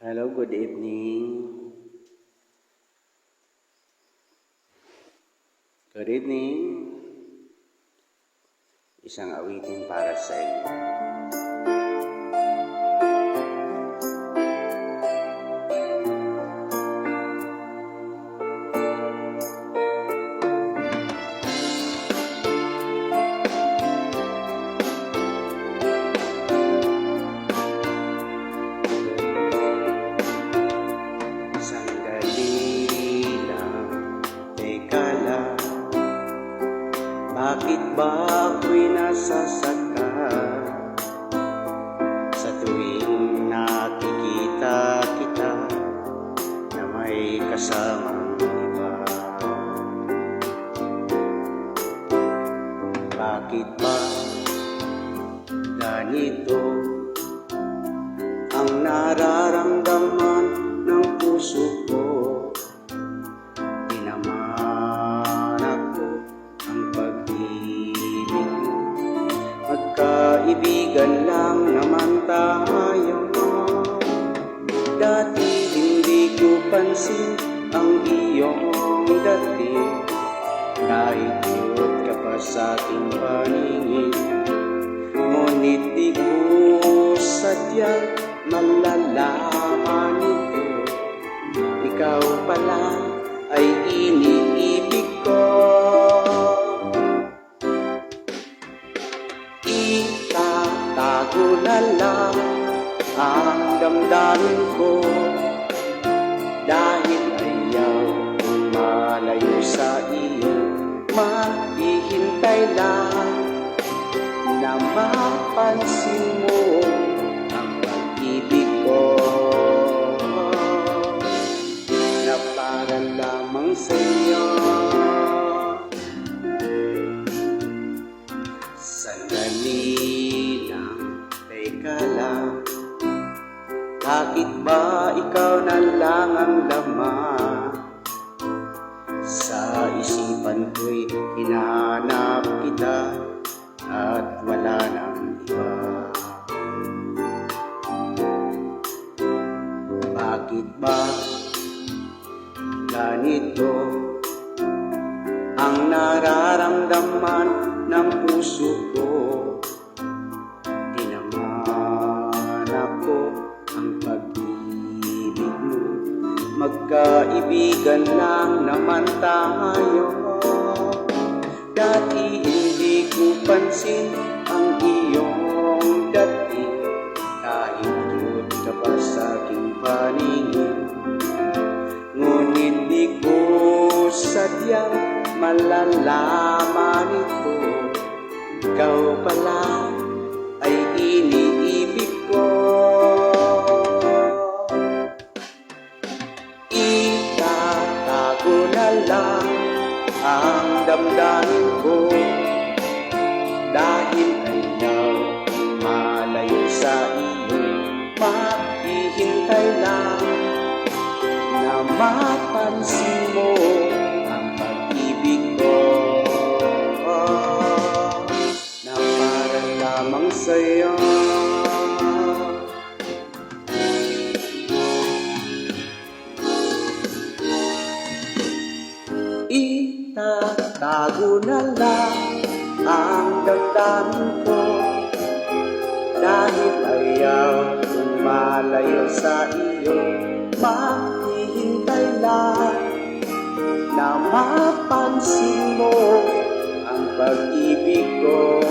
Hello, good evening. Good evening. Isang awitin para sa inyo. Bakit ba ako'y nasasaka sa tuwing nakikita kita na may kasamang iba? Bakit ba ganito ang nararamdaman ng puso ko? Magkaibigan lang naman tayo. Dati hindi ko pansin ang iyong dating, kahit cute ka pa sa aking paningin. Ngunit di ko sadyang malalaman ito, ikaw pala ay iniibig ko. Itatago na lang ang damdamin ko, dahil ayaw kong malayo sa iyo. Maghihintay lang na mapansin mo ang pag-ibig ko, na para lamang sa iyo. Sandali lang, teka lang, bakit ba ikaw na lang ang laman sa isipan ko'y hinahanap kita at wala nang iba? Bakit ba ganito ang nararamdaman ng puso ko? Di naman ako ang pag-ibig mo, magkaibigan lang naman tayo. Dati hindi ko pansin ang iyong dating, kahit cute ka pa sa aking paningin. Ngunit di ko sadyang malalaman ito, ikaw pala ay iniibig ko. Itatago na lang ang damdamin ko, dahil ayaw malayo sa iyo. Maghihintay lang na mapansin mo ang pag-ibig ko, na para lamang sa'yo. Itatago na lang ang damdamin ko, dahil ayaw kong malayo sa iyo. Maghihintay lang na mapansin mo ang pag-ibig ko,